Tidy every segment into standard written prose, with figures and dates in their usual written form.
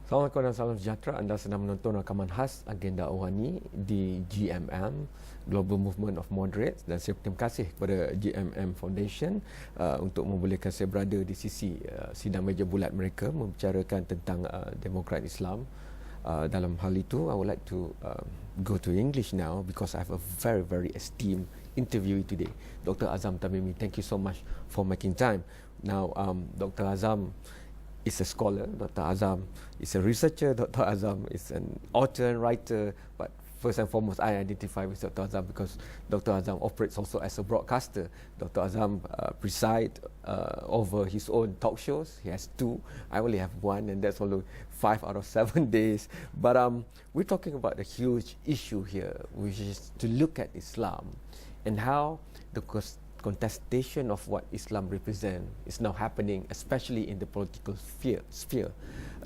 Assalamualaikum dan salam sejahtera. Anda sedang menonton rakaman khas agenda Awani di GMM, Global Movement of Moderates, dan saya berterima kasih kepada GMM Foundation untuk membolehkan saya berada di sisi sidang meja bulat mereka membicarakan tentang demokrat Islam. Dalam hal itu, I would like to go to English now because I have a very esteemed interviewee today, Dr. Azam Tamimi. Thank you so much for making time. Now, Dr. Azam is a scholar, Dr. Azam is a researcher, Dr. Azam is an author and writer, but first and foremost I identify with Dr. Azam because Dr. Azam operates also as a broadcaster. Dr. Azam presides over his own talk shows. He has 2, I only have 1, and that's only 5 out of 7 days. But we're talking about a huge issue here, which is to look at Islam and how the contestation of what Islam represents is now happening, especially in the political sphere.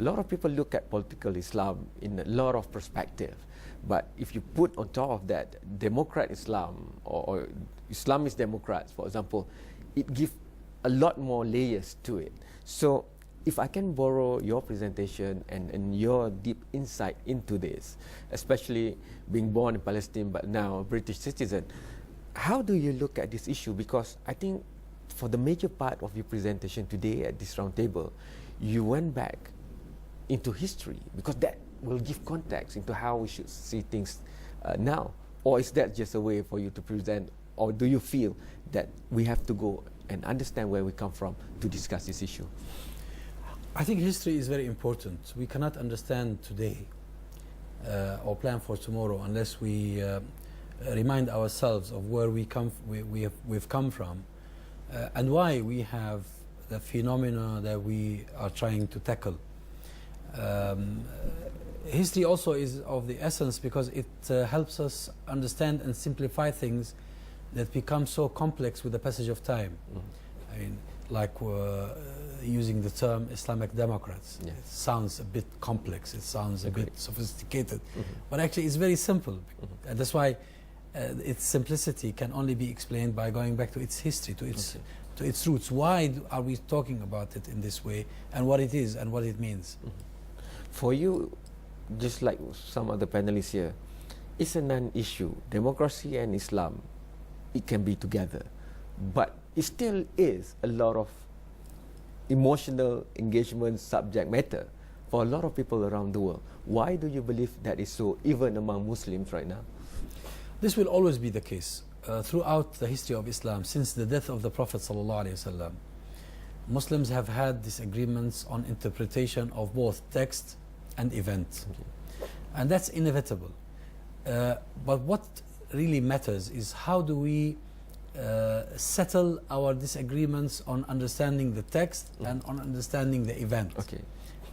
A lot of people look at political Islam in a lot of perspective, but if you put on top of that democrat Islam or Islamist Democrats, for example, it gives a lot more layers to it. So if I can borrow your presentation and your deep insight into this, especially being born in Palestine but now a British citizen, how do you look at this issue? Because I think for the major part of your presentation today at this round table, you went back into history because that will give context into how we should see things now. Or is that just a way for you to present, or do you feel that we have to go and understand where we come from to discuss this issue? I think history is very important. We cannot understand today or plan for tomorrow unless we remind ourselves of where we've come from and why we have the phenomena that we are trying to tackle. History also is of the essence because it helps us understand and simplify things that become so complex with the passage of time. I mean, like using the term Islamic Democrats. Yes. It sounds a bit complex, it sounds a bit sophisticated, but actually it's very simple. And that's why its simplicity can only be explained by going back to its history, to its roots. Why are we talking about it in this way, and what it is and what it means? For you, just like some other panelists here, it's a non-issue. Democracy and Islam, it can be together, but it still is a lot of emotional engagement subject matter for a lot of people around the world. Why do you believe that is so, even among Muslims right now? This will always be the case throughout the history of Islam. Since the death of the Prophet ﷺ, Muslims have had disagreements on interpretation of both text and event, and that's inevitable. But what really matters is how do we settle our disagreements on understanding the text and on understanding the event,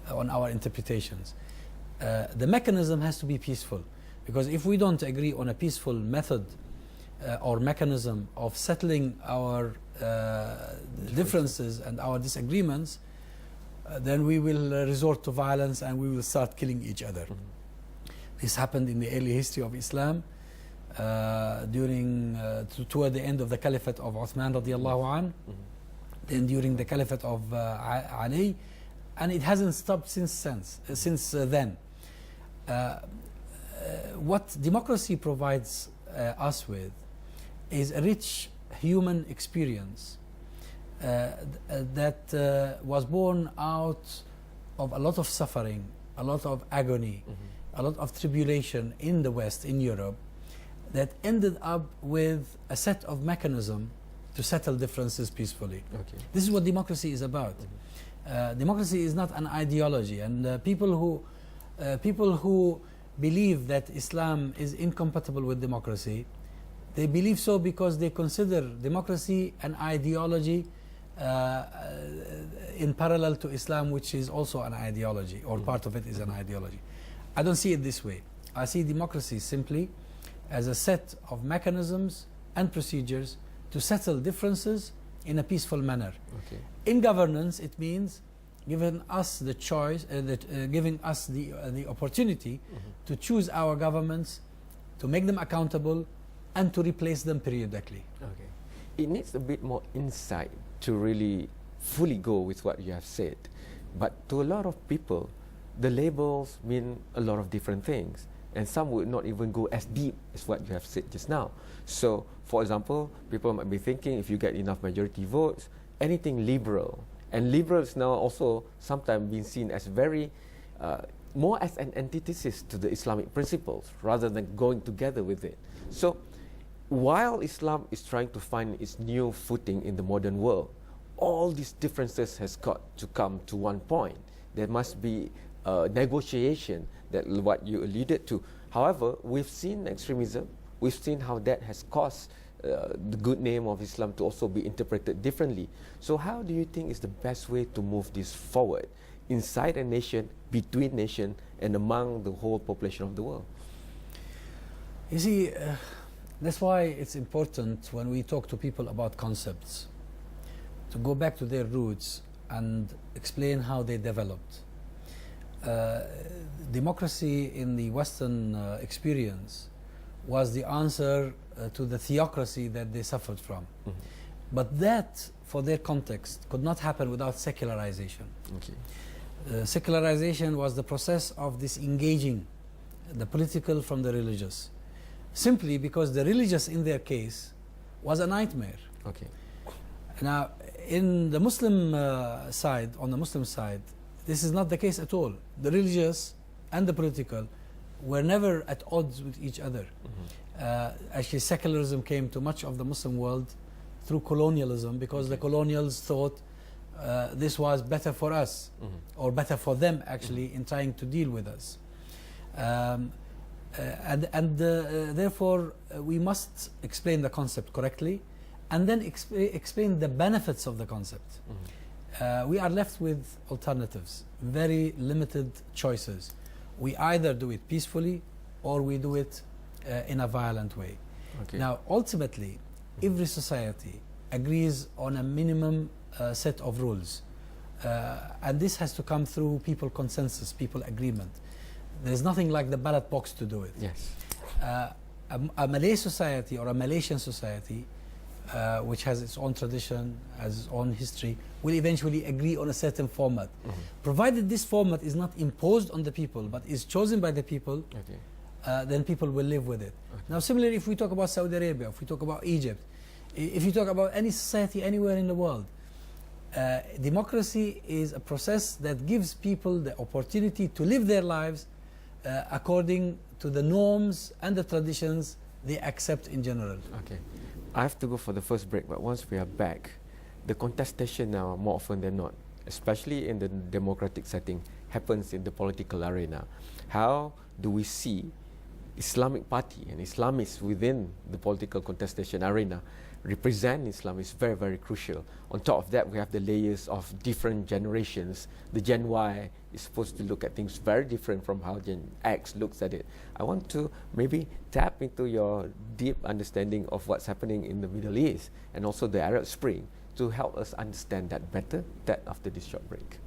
on our interpretations. The mechanism has to be peaceful. Because if we don't agree on a peaceful method or mechanism of settling our differences and our disagreements, then we will resort to violence and we will start killing each other. This happened in the early history of Islam toward the end of the Caliphate of Uthman radiallahu an, then during the Caliphate of Ali, and it hasn't stopped since then. What democracy provides us with is a rich human experience that was born out of a lot of suffering, a lot of agony, a lot of tribulation in the West, in Europe, that ended up with a set of mechanisms to settle differences peacefully. This is what democracy is about. Democracy is not an ideology, and people who believe that Islam is incompatible with democracy, they believe so because they consider democracy an ideology in parallel to Islam, which is also an ideology, or part of it is an ideology. I don't see it this way. I see democracy simply as a set of mechanisms and procedures to settle differences in a peaceful manner. In governance, it means giving us the choice, giving us the opportunity to choose our governments, to make them accountable, and to replace them periodically. It needs a bit more insight to really fully go with what you have said. But to a lot of people, the labels mean a lot of different things, and some would not even go as deep as what you have said just now. So, for example, people might be thinking if you get enough majority votes, anything liberal, and liberals now also sometimes being seen as very more as an antithesis to the Islamic principles rather than going together with it. So, while Islam is trying to find its new footing in the modern world, all these differences has got to come to one point. There must be negotiation, that what you alluded to. However, we've seen extremism. We've seen how that has caused the good name of Islam to also be interpreted differently. So how do you think is the best way to move this forward inside a nation, between nation, and among the whole population of the world? You see, that's why it's important when we talk to people about concepts to go back to their roots and explain how they developed. Democracy in the Western experience was the answer to the theocracy that they suffered from. Mm-hmm. But that, for their context, could not happen without secularization. Okay. Secularization was the process of disengaging the political from the religious, simply because the religious in their case was a nightmare. Okay. Now, in the Muslim side, on the Muslim side, this is not the case at all. The religious and the political were never at odds with each other. Mm-hmm. Actually, secularism came to much of the Muslim world through colonialism, because the colonials thought this was better for us, mm-hmm. or better for them, actually, mm-hmm. in trying to deal with us. Therefore, we must explain the concept correctly, and then explain the benefits of the concept. Mm-hmm. We are left with alternatives, very limited choices. We either do it peacefully or we do it in a violent way. Okay. Now, ultimately, every society agrees on a minimum set of rules. And this has to come through people consensus, people agreement. There's nothing like the ballot box to do it. Yes. A Malay society or a Malaysian society, which has its own tradition, has its own history, will eventually agree on a certain format. Mm-hmm. Provided this format is not imposed on the people, but is chosen by the people, okay. Then people will live with it. Okay. Now, similarly, if we talk about Saudi Arabia, if we talk about Egypt, if you talk about any society anywhere in the world, democracy is a process that gives people the opportunity to live their lives according to the norms and the traditions they accept in general. Okay. I have to go for the first break, but once we are back, the contestation now, more often than not, especially in the democratic setting, happens in the political arena. How do we see Islamic Party and Islamists within the political contestation arena represent Islam is very, very crucial. On top of that, we have the layers of different generations. The Gen Y is supposed to look at things very different from how Gen X looks at it. I want to maybe tap into your deep understanding of what's happening in the Middle East and also the Arab Spring to help us understand that better, that after this short break.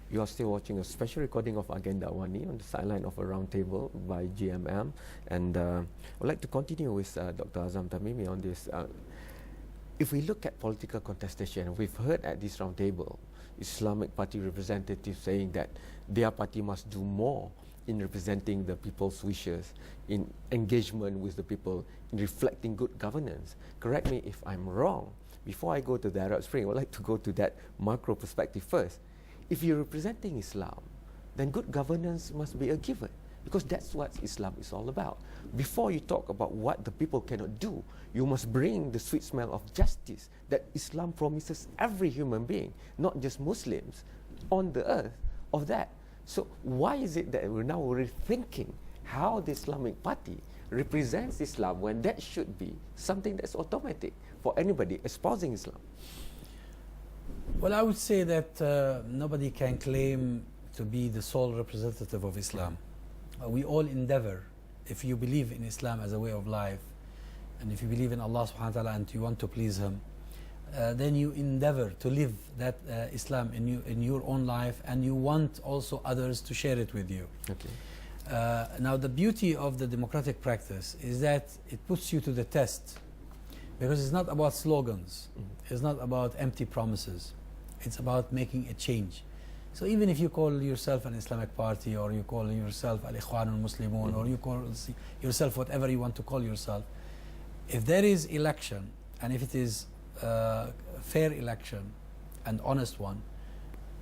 You are still watching a special recording of Agenda Awani on the sideline of a roundtable by GMM, and I would like to continue with Dr. Azam Tamimi on this. If we look at political contestation, we've heard at this roundtable Islamic Party representatives saying that their party must do more in representing the people's wishes, in engagement with the people, in reflecting good governance. Correct me if I'm wrong. Before I go to the Arab Spring, I would like to go to that macro perspective first. If you're representing Islam, then good governance must be a given, because that's what Islam is all about. Before you talk about what the people cannot do, you must bring the sweet smell of justice that Islam promises every human being, not just Muslims, on the earth of that. So why is it that we're now rethinking how the Islamic Party represents Islam when that should be something that's automatic for anybody espousing Islam? Well, I would say that nobody can claim to be the sole representative of Islam. We all endeavor, if you believe in Islam as a way of life, and if you believe in Allah subhanahu wa ta'ala and you want to please Him, then you endeavor to live that Islam in your own life, and you want also others to share it with you. Okay. Now the beauty of the democratic practice is that it puts you to the test, because it's not about slogans, it's not about empty promises, it's about making a change. So even if you call yourself an Islamic party, or you call yourself Al-Ikhwan al-Muslimun, or you call yourself whatever you want to call yourself, if there is election, and if it is a fair election and honest one,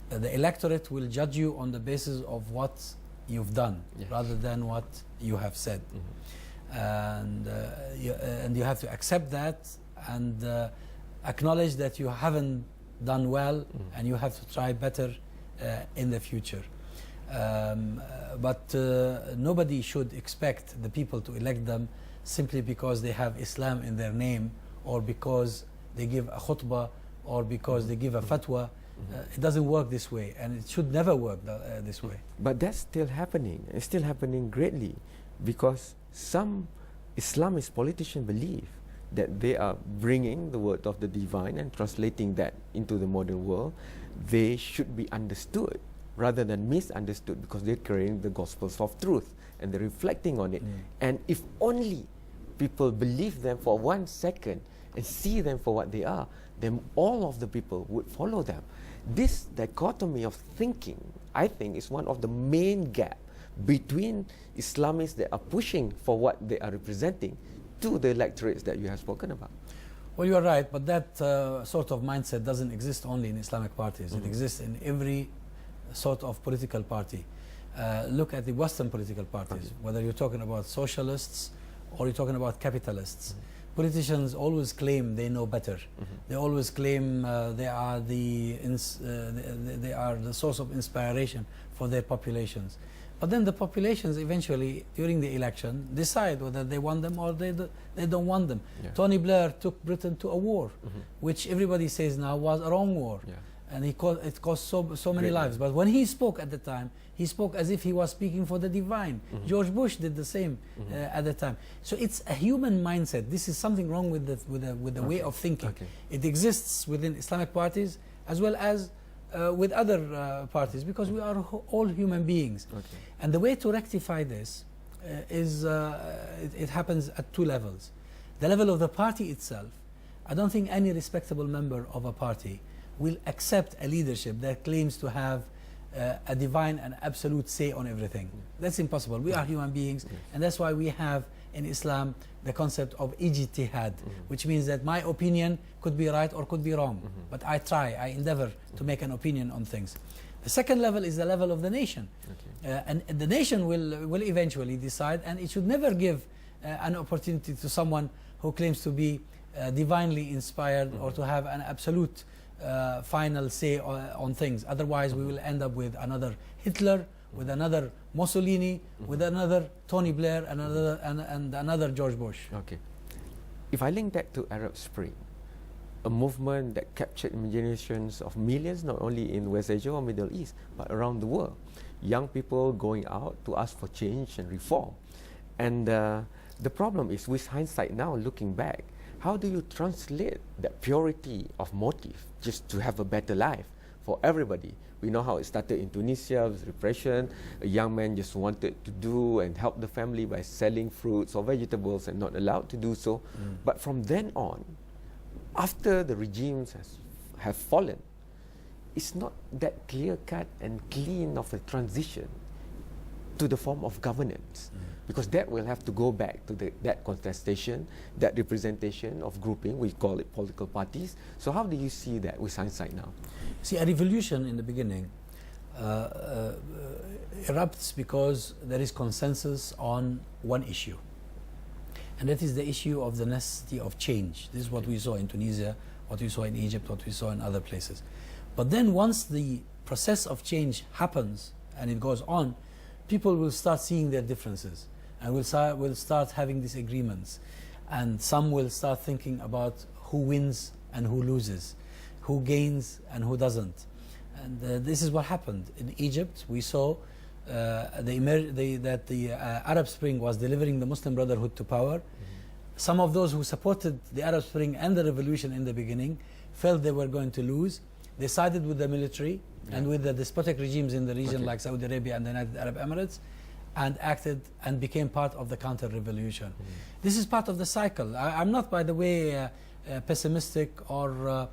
the electorate will judge you on the basis of what you've done, yes, rather than what you have said. And you have to accept that, and acknowledge that you haven't done well, and you have to try better in the future. But nobody should expect the people to elect them simply because they have Islam in their name, or because they give a khutbah, or because they give a fatwa. It doesn't work this way, and it should never work this way. But that's still happening. It's still happening greatly, because some Islamist politicians believe that they are bringing the word of the divine and translating that into the modern world. They should be understood rather than misunderstood, because they're carrying the gospels of truth and they're reflecting on it. And if only people believe them for 1 second and see them for what they are, then all of the people would follow them. This dichotomy of thinking, I think, is one of the main gaps between Islamists that are pushing for what they are representing to the electorates that you have spoken about. Well, you are right, but that sort of mindset doesn't exist only in Islamic parties. It exists in every sort of political party. Look at the Western political parties, whether you're talking about socialists or you're talking about capitalists. Politicians always claim they know better. They always claim they are the source of inspiration for their populations. But then the populations eventually, during the election, decide whether they want them or they don't want them. Yeah. Tony Blair took Britain to a war, which everybody says now was a wrong war. Yeah. And it cost so many lives. But when he spoke at the time, he spoke as if he was speaking for the divine. George Bush did the same at the time. So it's a human mindset. This is something wrong with the way of thinking. It exists within Islamic parties as well as with other parties, because we are all human beings. And the way to rectify this is it happens at two levels. The level of the party itself. I don't think any respectable member of a party will accept a leadership that claims to have a divine and absolute say on everything. That's impossible. We are human beings, and that's why we have in Islam the concept of ijtihad, which means that my opinion could be right or could be wrong, but I endeavor to make an opinion on things. The second level is the level of the nation, and the nation will eventually decide, and it should never give an opportunity to someone who claims to be divinely inspired or to have an absolute final say on things. Otherwise we will end up with another Hitler, with another Mussolini, with another Tony Blair, and another George Bush. Okay. If I link that to Arab Spring, a movement that captured imaginations of millions, not only in West Asia or Middle East, but around the world. Young people going out to ask for change and reform. And the problem is, with hindsight now, looking back, how do you translate that purity of motive just to have a better life for everybody? We know how it started in Tunisia with repression. A young man just wanted to do and help the family by selling fruits or vegetables and not allowed to do so. But from then on, after the regimes have fallen, it's not that clear-cut and clean of a transition to the form of governance. Because that will have to go back to that contestation, that representation of grouping, we call it political parties. So how do you see that with hindsight now? See, a revolution in the beginning erupts because there is consensus on one issue. And that is the issue of the necessity of change. This is what we saw in Tunisia, what we saw in Egypt, what we saw in other places. But then once the process of change happens and it goes on, people will start seeing their differences, and will start having disagreements, and some will start thinking about who wins and who loses, who gains and who doesn't. And this is what happened in Egypt. We saw that the Arab Spring was delivering the Muslim Brotherhood to power. Some of those who supported the Arab Spring and the revolution in the beginning felt they were going to lose. They sided with the military and with the despotic regimes in the region like Saudi Arabia and the United Arab Emirates, and acted and became part of the counter-revolution. This is part of the cycle. I'm not, by the way, pessimistic or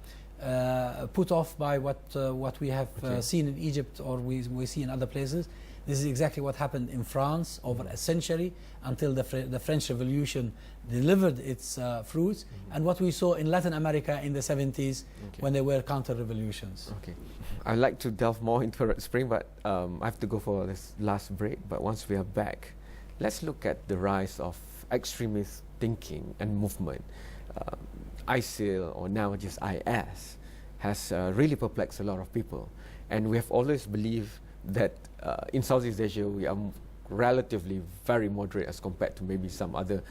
put off by what we have seen in Egypt or we see in other places. This is exactly what happened in France over a century until the French Revolution delivered its fruits, and what we saw in Latin America in the 70s when there were counter-revolutions. Okay. I'd like to delve more into Arab Spring, but I have to go for this last break. But once we are back, let's look at the rise of extremist thinking and movement. ISIL, or now just IS, has really perplexed a lot of people. And we have always believed that in Southeast Asia we are relatively very moderate as compared to maybe some other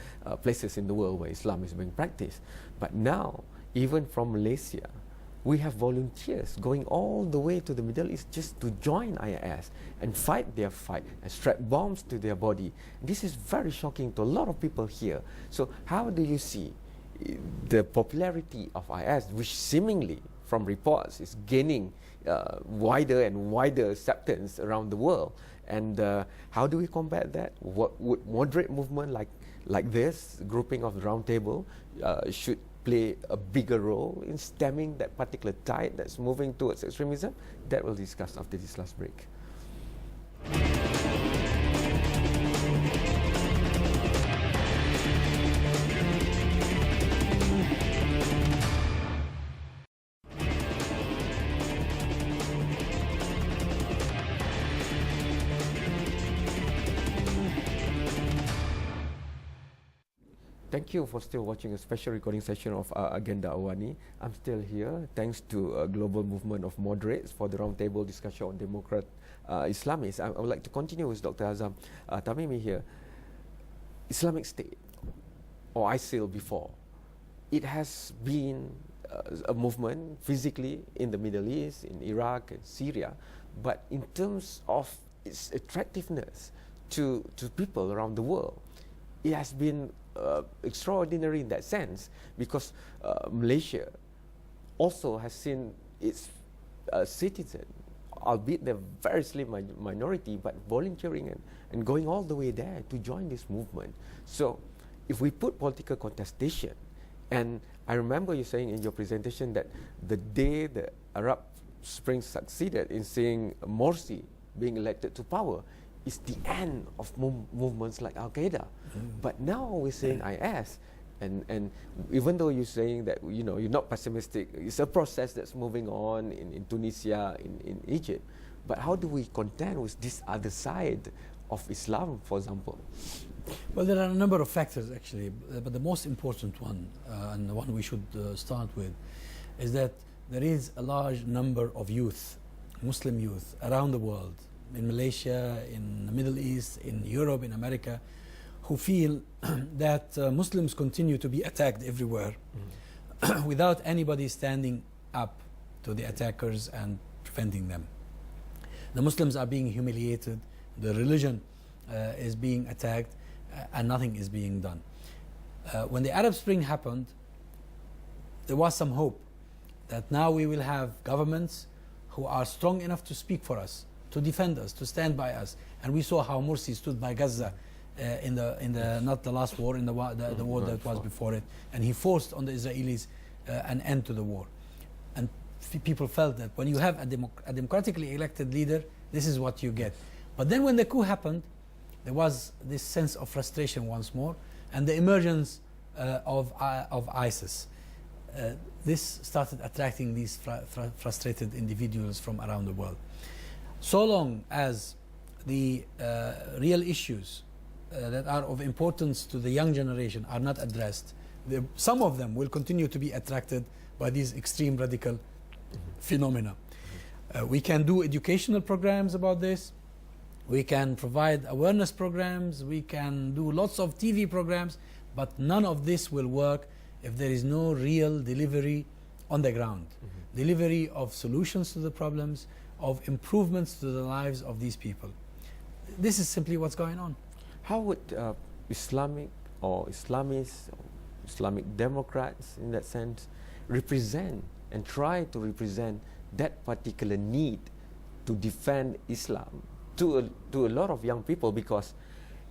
places in the world where Islam is being practiced. But now, even from Malaysia, we have volunteers going all the way to the Middle East just to join IS and fight their fight and strap bombs to their body. This is very shocking to a lot of people here. So how do you see the popularity of IS, which seemingly, from reports, is gaining wider and wider acceptance around the world? And how do we combat that? What would moderate movement like this, grouping of the round table, should play a bigger role in stemming that particular tide that's moving towards extremism? That we'll discuss after this last break. Thank you for still watching a special recording session of Agenda Awani. I'm still here thanks to a global movement of moderates for the roundtable discussion on Democrat Islamists. I would like to continue with Dr. Azam Tamimi here. Islamic State, or ISIL before, it has been a movement physically in the Middle East, in Iraq and Syria, but in terms of its attractiveness to people around the world, it has been extraordinary in that sense, because Malaysia also has seen its citizen, albeit they're very slim minority, but volunteering and going all the way there to join this movement. So if we put political contestation, and I remember you saying in your presentation that the day the Arab Spring succeeded in seeing Morsi being elected to power, is the end of movements like Al-Qaeda. But now we're saying IS, and even though you're saying that you're not pessimistic, it's a process that's moving on in Tunisia, in Egypt. But how do we contend with this other side of Islam, for example? Well, there are a number of factors actually, but the most important one, and the one we should start with, is that there is a large number of youth, Muslim youth, around the world, in Malaysia, in the Middle East, in Europe, in America, who feel that Muslims continue to be attacked everywhere without anybody standing up to the attackers and preventing them. The Muslims are being humiliated, the religion is being attacked, and nothing is being done. When the Arab Spring happened, there was some hope that now we will have governments who are strong enough to speak for us, to defend us, to stand by us. And we saw how Morsi stood by Gaza in the not the last war, in the war that was before it, and he forced on the Israelis an end to the war. And people felt that when you have a democratically elected leader, this is what you get. But then when the coup happened, there was this sense of frustration once more, and the emergence of ISIS. This started attracting these frustrated individuals from around the world. So long as the real issues that are of importance to the young generation are not addressed, some of them will continue to be attracted by these extreme radical phenomena. We can do educational programs about this. We can provide awareness programs. We can do lots of TV programs, but none of this will work if there is no real delivery on the ground. Delivery of solutions to the problems, of improvements to the lives of these people. This is simply what's going on. How would Islamic or Islamists, or Islamic Democrats in that sense, represent and try to represent that particular need to defend Islam to a lot of young people, because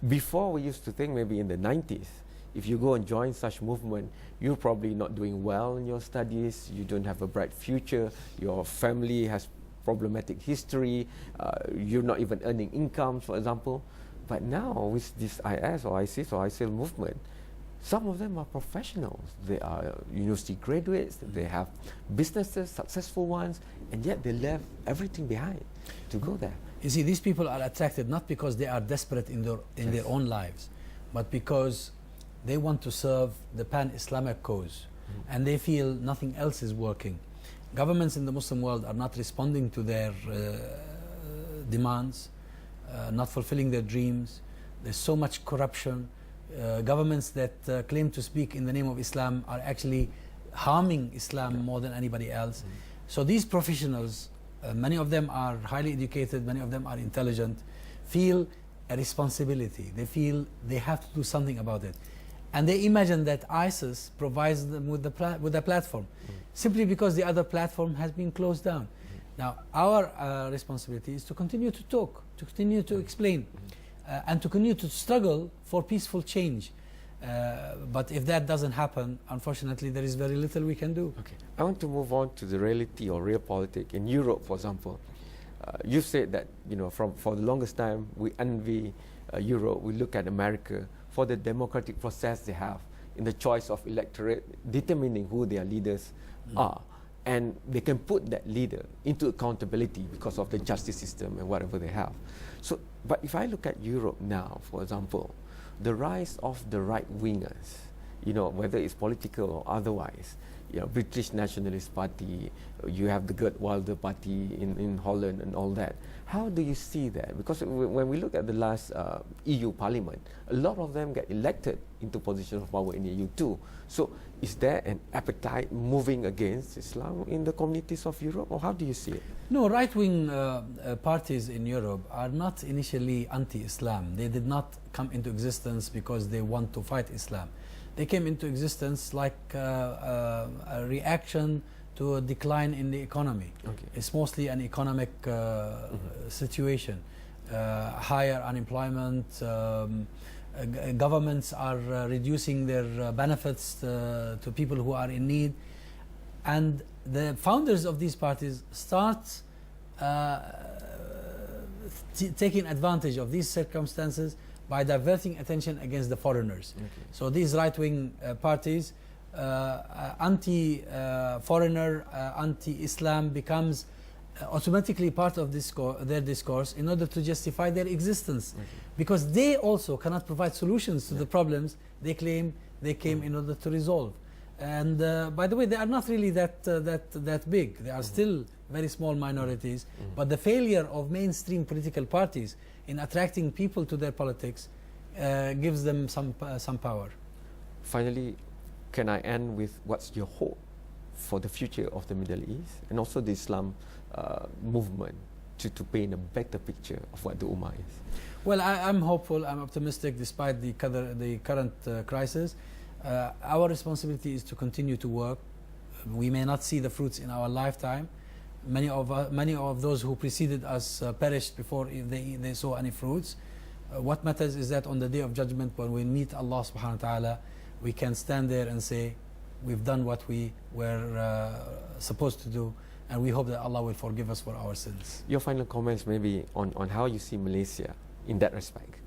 before we used to think maybe in the 90s, if you go and join such movement, you're probably not doing well in your studies, you don't have a bright future, your family has problematic history, you're not even earning income, for example. But now with this IS or ISIS or ISIL movement, some of them are professionals. They are university graduates, they have businesses, successful ones, and yet they left everything behind to go there. You see, these people are attracted not because they are desperate in their own lives, but because they want to serve the pan-Islamic cause, and they feel nothing else is working. Governments in the Muslim world are not responding to their demands, not fulfilling their dreams. There's so much corruption. Governments that claim to speak in the name of Islam are actually harming Islam more than anybody else. So these professionals, many of them are highly educated, many of them are intelligent, feel a responsibility. They feel they have to do something about it. And they imagine that ISIS provides them with a platform, simply because the other platform has been closed down. Now, our responsibility is to continue to talk, to continue to explain, and to continue to struggle for peaceful change. But if that doesn't happen, unfortunately, there is very little we can do. Okay. I want to move on to the reality or real politics. In Europe, for example, you've said that, you know, for the longest time, we envy Europe, we look at America for the democratic process they have in the choice of electorate, determining who their leaders are. And they can put that leader into accountability because of the justice system and whatever they have. So, but if I look at Europe now, for example, the rise of the right-wingers, you know, whether it's political or otherwise, you know, British Nationalist Party, you have the Geert Wilders Party in Holland and all that. How do you see that? Because when we look at the last EU Parliament, a lot of them get elected into positions of power in the EU too. So is there an appetite moving against Islam in the communities of Europe, or how do you see it? No, right-wing parties in Europe are not initially anti-Islam. They did not come into existence because they want to fight Islam. They came into existence like a reaction to a decline in the economy. Okay. It's mostly an economic situation. Higher unemployment, governments are reducing their benefits to people who are in need. And the founders of these parties start taking advantage of these circumstances by diverting attention against the foreigners. Okay. So these right-wing parties, anti-foreigner, anti-Islam becomes automatically part of their discourse in order to justify their existence. Okay. Because they also cannot provide solutions to the problems they claim they came in order to resolve. And by the way, they are not really that big. They are still very small minorities. But the failure of mainstream political parties in attracting people to their politics gives them some power. Finally, can I end with what's your hope for the future of the Middle East and also the Islam movement to paint a better picture of what the Ummah is? Well, I'm hopeful, I'm optimistic despite the current crisis. Our responsibility is to continue to work. We may not see the fruits in our lifetime. Many of those who preceded us perished before they saw any fruits. What matters is that on the Day of Judgment, when we meet Allah subhanahu wa ta'ala, we can stand there and say, we've done what we were supposed to do, and we hope that Allah will forgive us for our sins. Your final comments maybe on how you see Malaysia in that respect.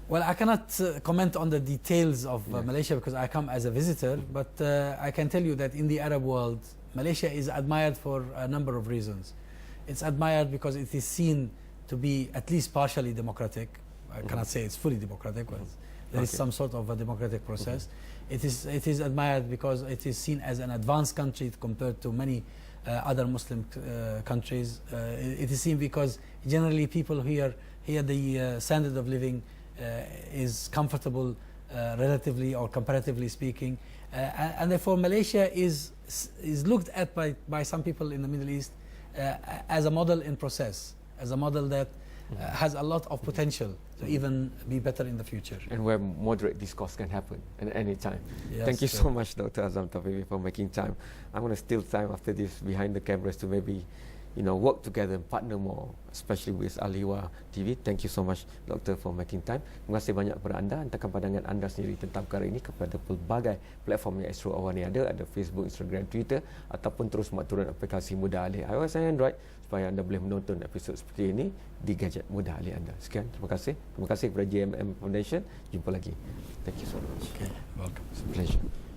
Well, I cannot comment on the details of Malaysia because I come as a visitor, but I can tell you that in the Arab world, Malaysia is admired for a number of reasons. It's admired because it is seen to be at least partially democratic. I cannot say it's fully democratic, but there is some sort of a democratic process. It is admired because it is seen as an advanced country compared to many other Muslim countries. It is seen because generally people here the standard of living is comfortable, relatively or comparatively speaking, and therefore Malaysia is looked at by some people in the Middle East as a model in process, as a model that has a lot of potential to even be better in the future. And where moderate discourse can happen at any time. Yes, Thank you so sure. much, Dr. Azam Tafibi, for making time. I'm going to steal time after this behind the cameras to maybe, work together and partner more, especially with Al-Hiwar TV. Thank you so much, Doktor, for making time. Terima kasih banyak kepada anda. Hantarkan pandangan anda sendiri tentang perkara ini kepada pelbagai platform yang Astro Awani ada Facebook, Instagram, Twitter, ataupun terus mak turun aplikasi Mudah Alih iOS dan Android supaya anda boleh menonton episod seperti ini di gadget Mudah Alih anda. Sekian, terima kasih. Terima kasih kepada GMM Foundation. Jumpa lagi. Thank you so much. Okay, welcome. It's a pleasure.